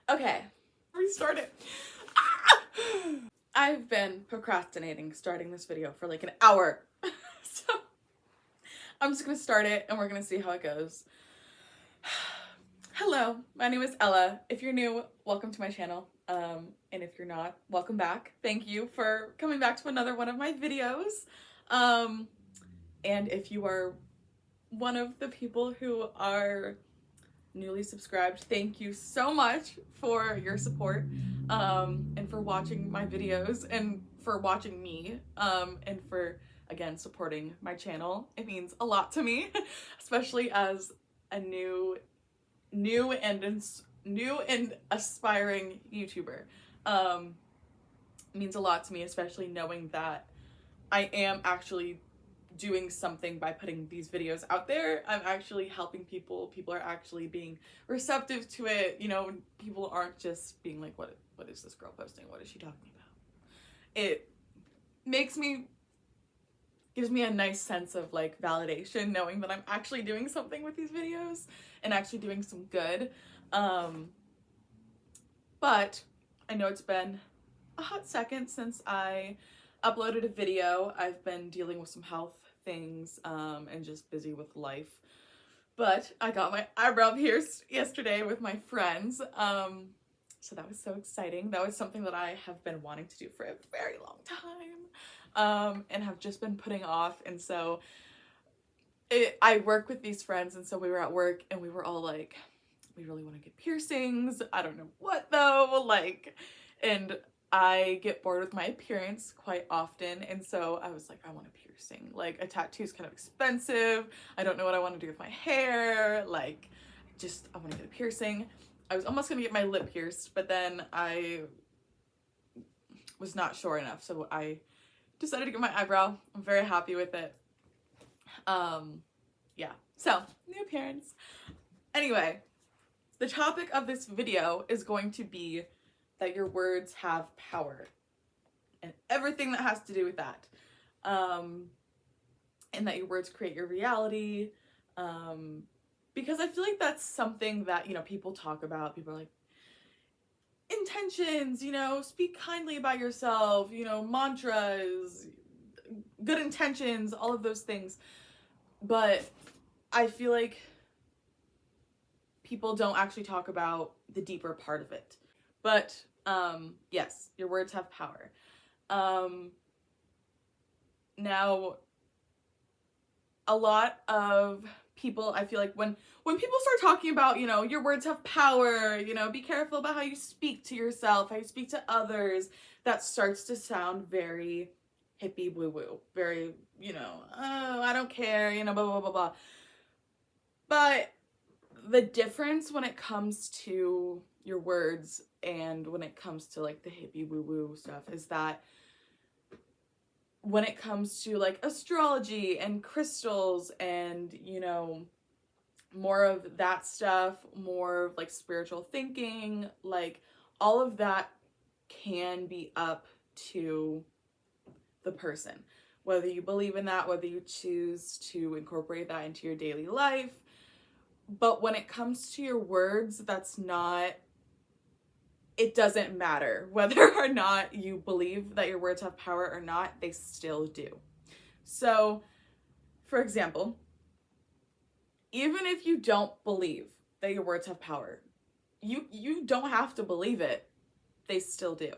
Okay, restart it. Ah! I've been procrastinating starting this video for like an hour. So I'm just gonna start it and we're gonna see how it goes. Hello, my name is Ella. If you're new, welcome to my channel. And if you're not, welcome back. Thank you for coming back to another one of my videos. And if you are one of the people who are newly subscribed, thank you so much for your support, and for watching my videos and for watching me, and for again supporting my channel. It means a lot to me, especially as a new and aspiring YouTuber. It means a lot to me, especially knowing that I am actually doing something by putting these videos out there. I'm actually helping people. People are actually being receptive to it. You know, people aren't just being like, what is this girl posting? What is she talking about? It gives me a nice sense of like validation knowing that I'm actually doing something with these videos and actually doing some good. But I know it's been a hot second since I uploaded a video. I've been dealing with some health things, and just busy with life. But I got my eyebrow pierced yesterday with my friends. So that was so exciting. That was something that I have been wanting to do for a very long time, and have just been putting off. And so I work with these friends, and so we were at work and we were all like, we really want to get piercings. I don't know what though, like, and I get bored with my appearance quite often, and so I was like, I want a piercing. Like, a tattoo is kind of expensive. I don't know what I want to do with my hair. Like, I want to get a piercing. I was almost gonna get my lip pierced, but then I was not sure enough, so I decided to get my eyebrow. I'm very happy with it. Yeah, so new appearance. Anyway, the topic of this video is going to be that your words have power and everything that has to do with that, and that your words create your reality, because I feel like that's something that, you know, people talk about. People are like, intentions, you know, speak kindly about yourself, you know, mantras, good intentions, all of those things. But I feel like people don't actually talk about the deeper part of it. But yes, your words have power. Now, a lot of people, I feel like when people start talking about, you know, your words have power, you know, be careful about how you speak to yourself, how you speak to others, that starts to sound very hippie woo-woo, very, you know, oh, I don't care, you know, blah, blah, blah, blah. But the difference when it comes to your words and when it comes to like the hippie woo-woo stuff is that when it comes to like astrology and crystals and, you know, more of that stuff, more like spiritual thinking, like all of that can be up to the person. Whether you believe in that, whether you choose to incorporate that into your daily life. But when it comes to your words, it doesn't matter whether or not you believe that your words have power or not, they still do. So, for example, even if you don't believe that your words have power, you don't have to believe it, they still do.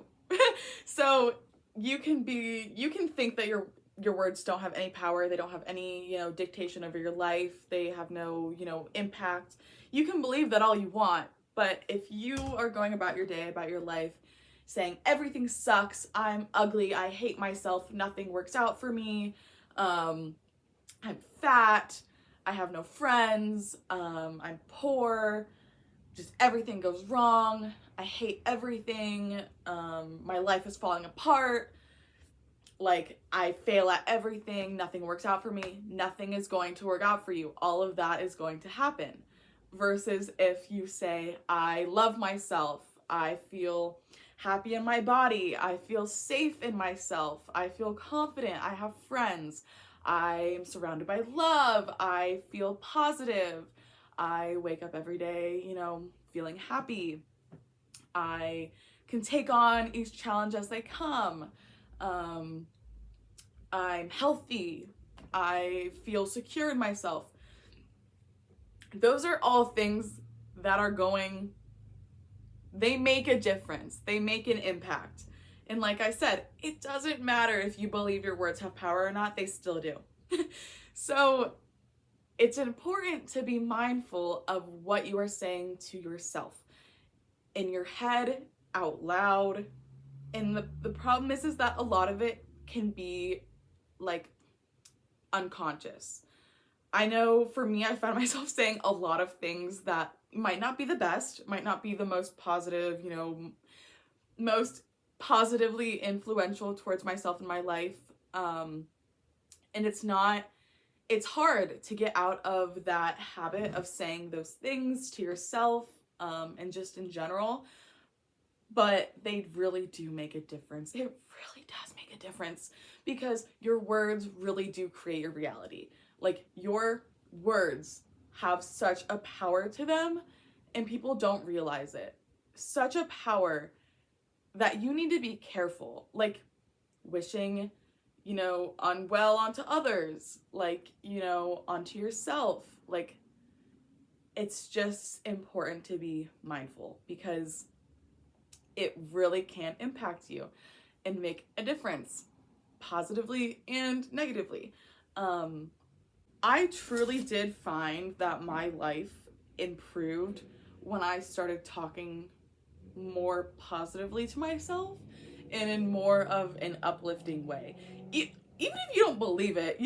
So you can think that your words don't have any power, they don't have any, you know, dictation over your life, they have no, you know, impact. You can believe that all you want, but if you are going about your day, about your life, saying everything sucks, I'm ugly, I hate myself, nothing works out for me, I'm fat, I have no friends, I'm poor, just everything goes wrong, I hate everything, my life is falling apart, like I fail at everything, nothing works out for me, nothing is going to work out for you. All of that is going to happen. Versus if you say, I love myself, I feel happy in my body, I feel safe in myself, I feel confident, I have friends, I'm surrounded by love, I feel positive, I wake up every day, you know, feeling happy. I can take on each challenge as they come. I'm healthy. I feel secure in myself. Those are all things that are going, they make a difference. They make an impact. And like I said, it doesn't matter if you believe your words have power or not, they still do. So it's important to be mindful of what you are saying to yourself in your head, out loud. And the problem is that a lot of it can be like unconscious. I know for me, I found myself saying a lot of things that might not be the best, might not be the most positive, most positively influential towards myself in my life. And it's hard to get out of that habit of saying those things to yourself, and just in general. But they really do make a difference. It really does make a difference because your words really do create your reality. Like, your words have such a power to them and people don't realize it. Such a power that you need to be careful. Like, wishing, unwell onto others, like, onto yourself. Like, it's just important to be mindful because it really can impact you and make a difference, positively and negatively. I truly did find that my life improved when I started talking more positively to myself and in more of an uplifting way. Even if you don't believe it,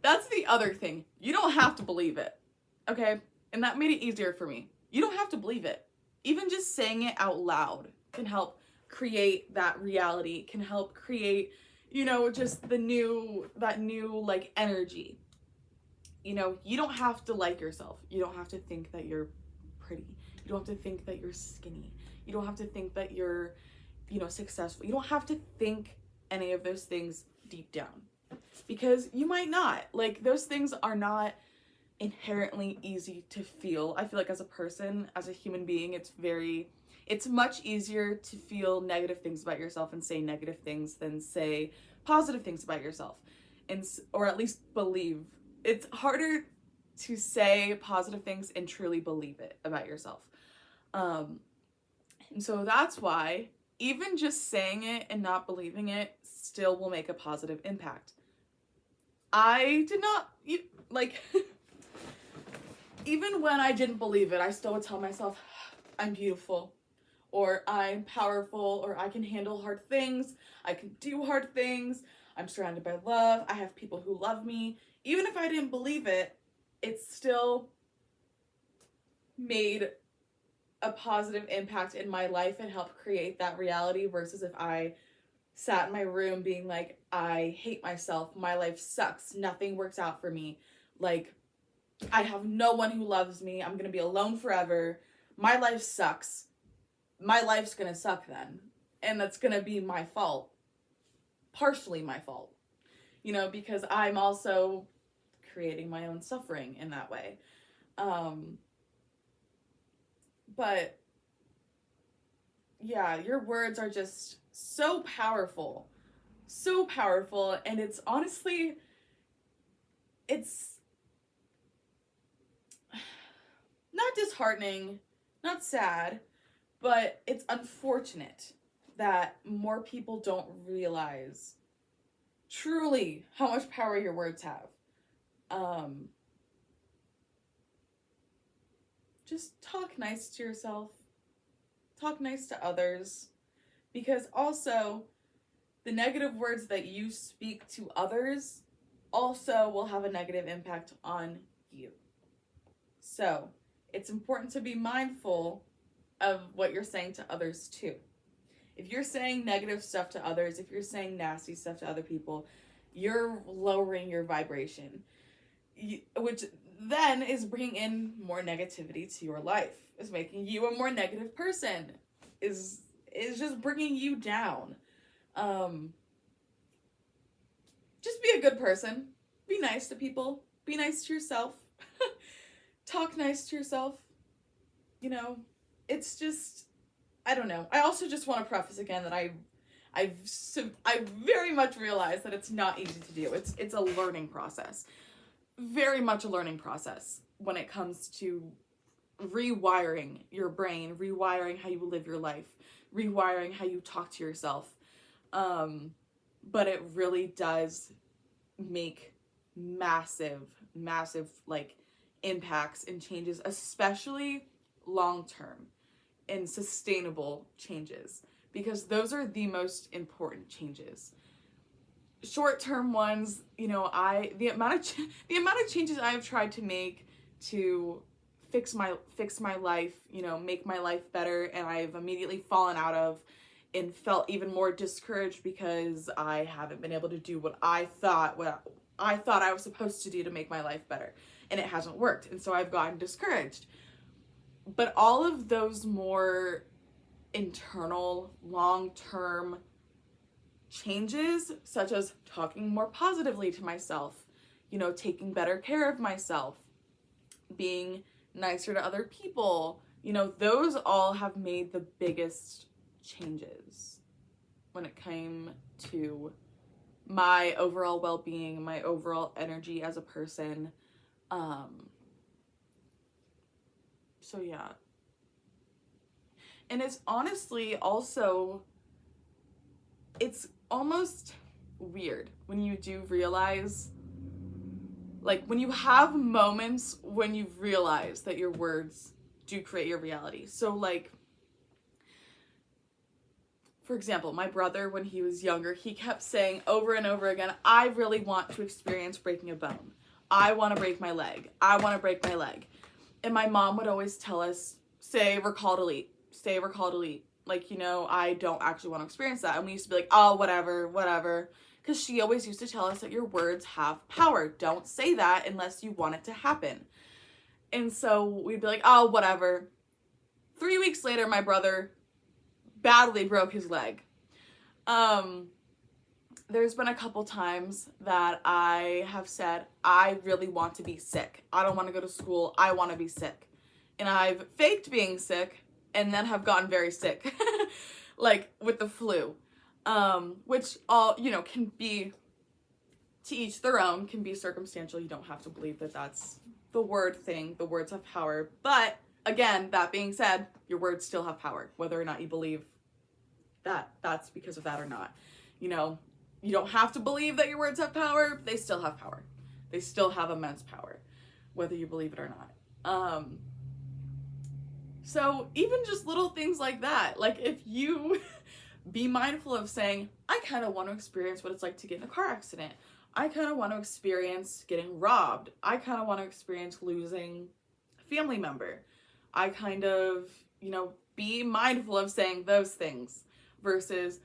that's the other thing. You don't have to believe it, okay? And that made it easier for me. You don't have to believe it. Even just saying it out loud can help create that reality, can help create, just that new like energy. You don't have to like yourself. You don't have to think that you're pretty. You don't have to think that you're skinny. You don't have to think that you're, successful. You don't have to think any of those things deep down because you might not. Like, those things are not inherently easy to feel. I feel like as a person, as a human being, it's much easier to feel negative things about yourself and say negative things than say positive things about yourself, or at least believe. It's harder to say positive things and truly believe it about yourself. And so that's why even just saying it and not believing it still will make a positive impact. I did not, even when I didn't believe it, I still would tell myself, I'm beautiful, or I'm powerful, or I can handle hard things, I can do hard things, I'm surrounded by love, I have people who love me. Even if I didn't believe it, it still made a positive impact in my life and helped create that reality versus if I sat in my room being like, I hate myself, my life sucks, nothing works out for me, like, I have no one who loves me, I'm gonna be alone forever, my life sucks, my life's gonna suck then, and that's gonna be my fault, partially my fault, because I'm also creating my own suffering in that way. But yeah, your words are just so powerful, and it's honestly, it's not disheartening, not sad, but it's unfortunate that more people don't realize truly how much power your words have. Just talk nice to yourself, talk nice to others, because also the negative words that you speak to others also will have a negative impact on you. So it's important to be mindful of what you're saying to others too. If you're saying negative stuff to others, if you're saying nasty stuff to other people, you're lowering your vibration, which then is bringing in more negativity to your life, is making you a more negative person, is just bringing you down. Just be a good person. Be nice to people. Be nice to yourself. Talk nice to yourself. It's just, I don't know. I also just want to preface again that I very much realize that it's not easy to do. It's a learning process. Very much a learning process when it comes to rewiring your brain, rewiring how you live your life, rewiring how you talk to yourself. But it really does make massive, massive like impacts and changes, especially long term and sustainable changes, because those are the most important changes. Short-term ones, you know, the amount of changes I have tried to make to fix my life, you know, make my life better, and I've immediately fallen out of and felt even more discouraged because I haven't been able to do what I thought I was supposed to do to make my life better, and it hasn't worked, and so I've gotten discouraged. But all of those more internal, long-term changes, such as talking more positively to myself, you know, taking better care of myself, being nicer to other people, you know, those all have made the biggest changes when it came to my overall well-being, my overall energy as a person. So yeah. And it's honestly also, it's almost weird when you do realize, like when you have moments when you realize that your words do create your reality. So like, for example, my brother, when he was younger, he kept saying over and over again, I really want to experience breaking a bone. I want to break my leg. I want to break my leg. And my mom would always tell us, say, recall, delete. Say, recall, delete. Like, you know, I don't actually want to experience that. And we used to be like, oh, whatever. Because she always used to tell us that your words have power. Don't say that unless you want it to happen. And so we'd be like, oh, whatever. 3 weeks later, my brother badly broke his leg. There's been a couple times that I have said, I really want to be sick. I don't want to go to school. I want to be sick. And I've faked being sick and then have gotten very sick, like with the flu, which all, you know, can be, to each their own, can be circumstantial. You don't have to believe that that's the word thing. The words have power. But again, that being said, your words still have power, whether or not you believe that that's because of that or not. You know, you don't have to believe that your words have power. They still have power. They still have immense power, whether you believe it or not. So even just little things like that, like if you be mindful of saying, I kind of want to experience what it's like to get in a car accident. I kind of want to experience getting robbed. I kind of want to experience losing a family member. I kind of, you know, be mindful of saying those things versus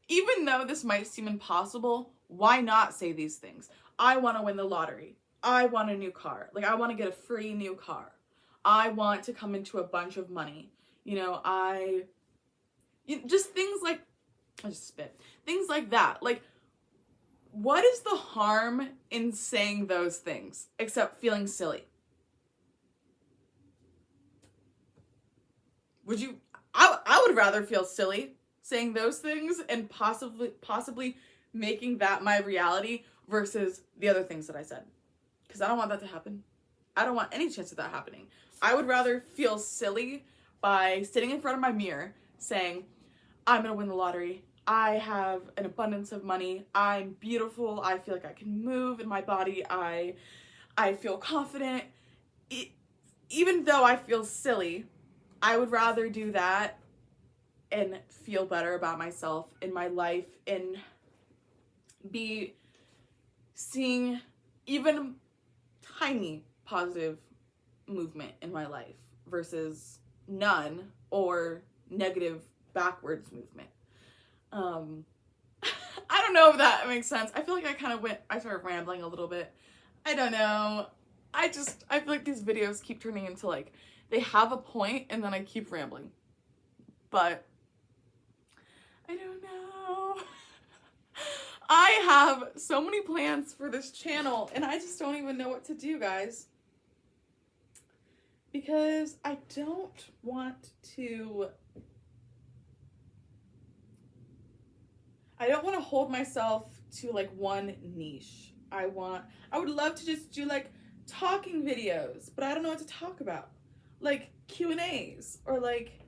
even though this might seem impossible, why not say these things? I want to win the lottery. I want a new car. Like, I want to get a free new car. I want to come into a bunch of money. You know, just things like, I just spit. Things like that. Like, what is the harm in saying those things except feeling silly? I would rather feel silly saying those things and possibly making that my reality versus the other things that I said. Because I don't want that to happen. I don't want any chance of that happening. I would rather feel silly by sitting in front of my mirror saying, I'm going to win the lottery. I have an abundance of money. I'm beautiful. I feel like I can move in my body. I feel confident. Even though I feel silly, I would rather do that and feel better about myself in my life and be seeing even tiny positive movement in my life versus none or negative backwards movement. I don't know if that makes sense. I feel like I started rambling a little bit. I don't know. I feel like these videos keep turning into like, they have a point and then I keep rambling. But I don't know. I have so many plans for this channel and I just don't even know what to do, guys. because I don't want to hold myself to like one niche. I would love to just do like talking videos, but I don't know what to talk about. Like Q&As or like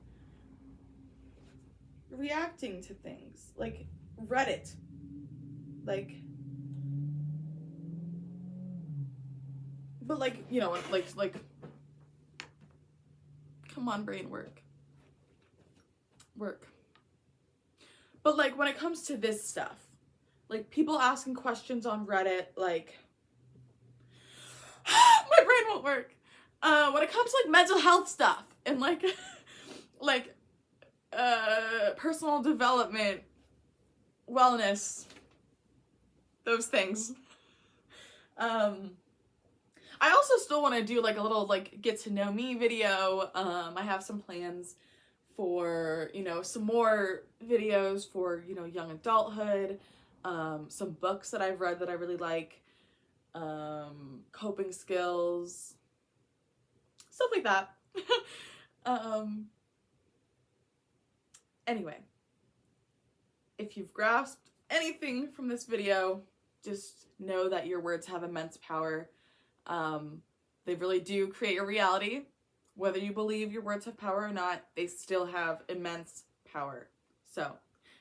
reacting to things, like Reddit. Like, but like, you know, like come on, brain, work. But like when it comes to this stuff, like people asking questions on Reddit, like my brain won't work. When it comes to like mental health stuff and like like personal development, wellness, those things. I also still want to do like a little like get to know me video. I have some plans for, you know, some more videos for, you know, young adulthood, some books that I've read that I really like, coping skills, stuff like that. Anyway, if you've grasped anything from this video, just know that your words have immense power. They really do create your reality. Whether you believe your words have power or not, they still have immense power. So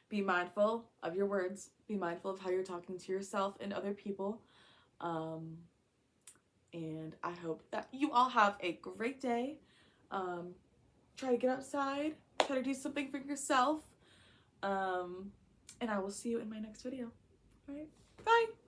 be mindful of your words. Be mindful of how you're talking to yourself and other people. And I hope that you all have a great day. Try to get outside. Try to do something for yourself. And I will see you in my next video. All right, bye.